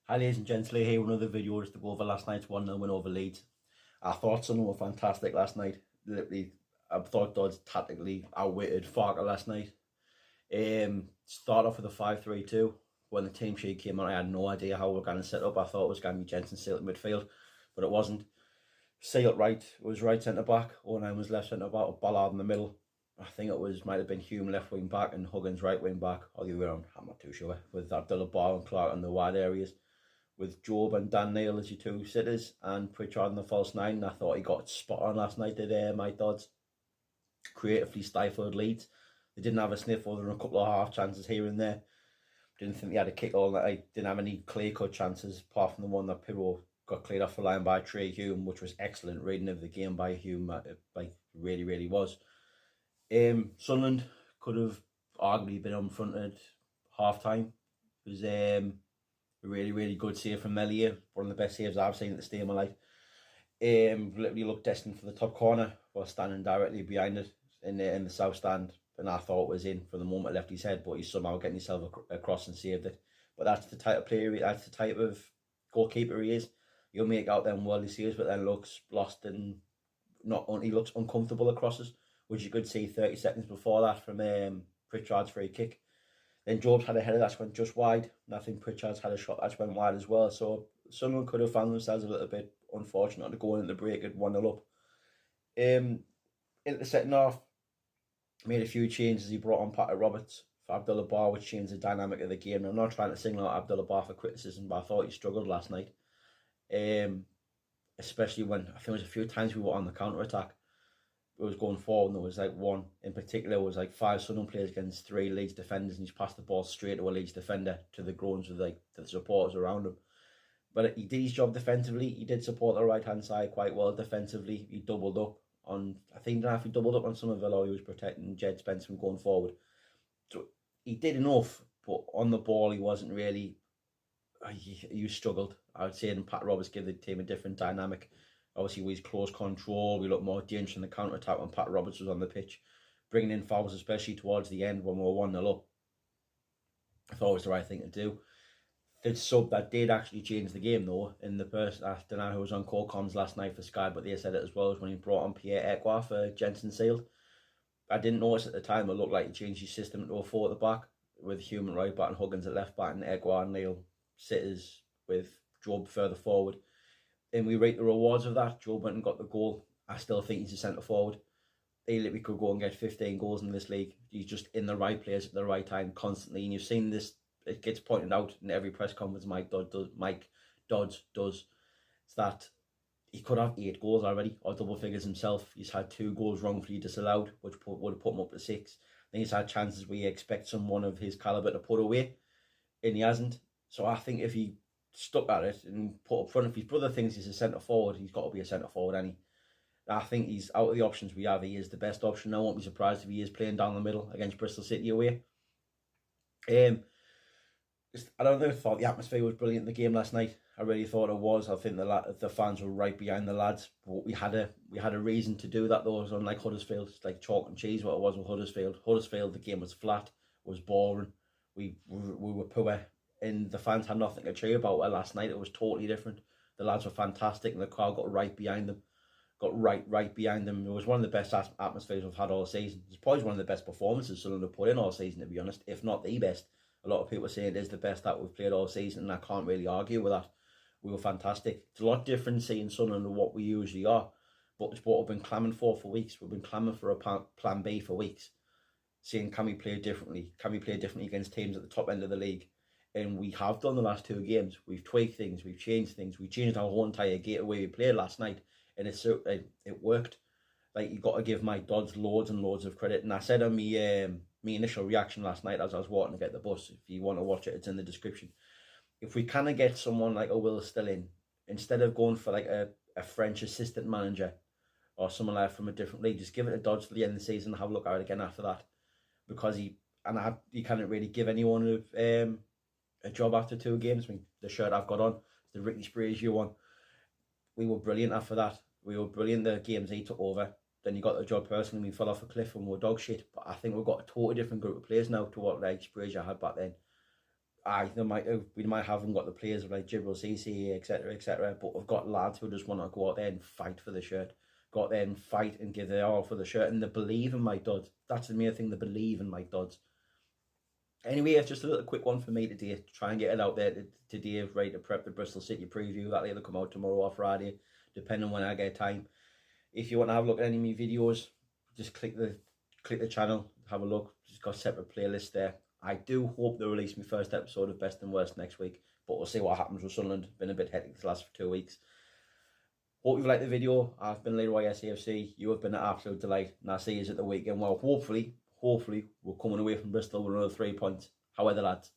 Hi ladies and gents, Lee here with another video just to go over last night's 1-0 win over Leeds. I thought Sunderland were fantastic last night. Literally, I thought Dodds tactically outwitted Farker last night. Start off with a 5-3-2. When the team sheet came on, I had no idea how we were going to set up. I thought it was going to be Jensen Sealt in midfield, but it wasn't. Sealt was right centre back, O'Neill was left centre back, Ballard in the middle. I think might have been Hume left wing back and Huggins right wing back, or the other way around, I'm not too sure, with Abdullah Bar and Clark in the wide areas, with Job and Dan Neil as your two sitters, and Pritchard in the false nine. I thought he got spot on last night, did my Dodds. Creatively stifled Leeds. They didn't have a sniff other than a couple of half chances here and there. Didn't think they had a kick all night. Didn't have any clear-cut chances, apart from the one that Pirro got cleared off the line by Trey Hume, which was excellent reading of the game by Hume. Like, really was. Sunderland could have arguably been unfronted half-time. It was a really good save from Melier, one of the best saves I've seen at the stadium of light. Literally looked destined for the top corner while standing directly behind it in the south stand, and I thought it was in from the moment it left his head, but he's somehow getting himself across and saved it. But that's the type of player, that's the type of goalkeeper he is. He'll make out them worldly saves, but then looks lost and he looks uncomfortable across us, which you could see 30 seconds before that from Pritchard's free kick. Then Jobs had a header that went just wide, and I think Pritchard's had a shot that went wide as well. So someone could have found themselves a little bit unfortunate to go into the break at 1-0 up. In the second half, made a few changes. He brought on Patrick Roberts for Abdullah Bar, which changed the dynamic of the game. And I'm not trying to single out Abdullah Bar for criticism, but I thought he struggled last night. Especially when I think it was a few times we were on the counter attack. It was going forward, and there was like one in particular, was like 5 Sunderland players against 3 Leeds defenders, and he's passed the ball straight to a Leeds defender to the groans of the supporters around him. But he did his job defensively. He did support the right hand side quite well defensively. He doubled up on, I think he doubled up on Somerville, or he was protecting Jed Spence from going forward. So he did enough, but on the ball he wasn't really. He struggled. I would say, and Pat Roberts gave the team a different dynamic. Obviously, with his close control, we looked more dangerous in the counter attack when Pat Roberts was on the pitch, bringing in fouls, especially towards the end when we were 1-0 up. I thought it was the right thing to do. The sub that did actually change the game, though, in the person, I don't know who was on call comms last night for Sky, but they said it as well, was when he brought on Pierre Ekwa for Jensen Sealt. I didn't notice at the time. It looked like he changed his system to a 4 at the back, with Hume at right back and Huggins at left back, and Ekwa and Neil sitters with Job further forward. And we rate the rewards of that. Job went and got the goal. I still think he's a centre forward. He literally could go and get 15 goals in this league. He's just in the right place at the right time constantly. And you've seen this, it gets pointed out in every press conference Mike Dodds does. It's that he could have 8 goals already, or double figures himself. He's had 2 goals wrongfully disallowed, which would have put him up to 6. I think he's had chances where you expect someone of his calibre to put away, and he hasn't. So I think if he stuck at it and put up front, if his brother thinks he's a centre forward, he's got to be a centre forward, and I think he's out of the options we have. He is the best option. I won't be surprised if he is playing down the middle against Bristol City away. I don't know. I thought the atmosphere was brilliant in the game last night. I really thought it was. I think the fans were right behind the lads, but we had a reason to do that though. It was unlike Huddersfield. It's like chalk and cheese what it was with Huddersfield. Huddersfield, the game was flat, was boring. We were poor, and the fans had nothing to cheer about. Last night it was totally different. The lads were fantastic, and the crowd got right behind them. Right behind them. It was one of the best atmospheres we've had all season. It's probably one of the best performances Sunderland have put in all season, to be honest, if not the best. A lot of people are saying it is the best that we've played all season, and I can't really argue with that. We were fantastic. It's a lot different seeing Sunderland than what we usually are, but it's what we've been clamoring for weeks. We've been clamoring for a plan B for weeks. Saying, can we play differently? Can we play differently against teams at the top end of the league? And we have done the last 2 games. We've tweaked things. We've changed things. We changed our whole entire gateway we played last night, and it worked. Like, you got to give Mike Dodds loads and loads of credit. And I said on me initial reaction last night as I was walking to get the bus, if you want to watch it, it's in the description. If we kind of get someone like a Will Still in, instead of going for like a French assistant manager or someone like from a different league, just give it to Dodds to the end of the season and have a look at it again after that. Because you can't really give anyone a job after 2 games. I mean, the shirt I've got on, the Ricky Sprazier one. We were brilliant after that. We were brilliant the games he took over. Then you got the job personally. We fell off a cliff and we were dog shit. But I think we've got a totally different group of players now to what like Sprazier had back then. we might haven't got the players like Jibril Cisse, etc., but we've got lads who just want to go out there and fight for the shirt, go out there and fight and give their all for the shirt, and they believe in Mike Dodds. That's the main thing, they believe in Mike Dodds. Anyway, it's just a little quick one for me today, to try and get it out there today, right, to prep the Bristol City preview. That'll either come out tomorrow or Friday, depending on when I get time. If you want to have a look at any of my videos, just click the channel, have a look. Just got a separate playlist there. I do hope they release my first episode of Best and Worst next week, but we'll see what happens with Sunderland. Been a bit hectic the last 2 weeks. Hope you've liked the video. I've been Leroy SAFC. You have been an absolute delight, and I'll see you at the weekend. Well, hopefully we're coming away from Bristol with another 3 points. However, lads.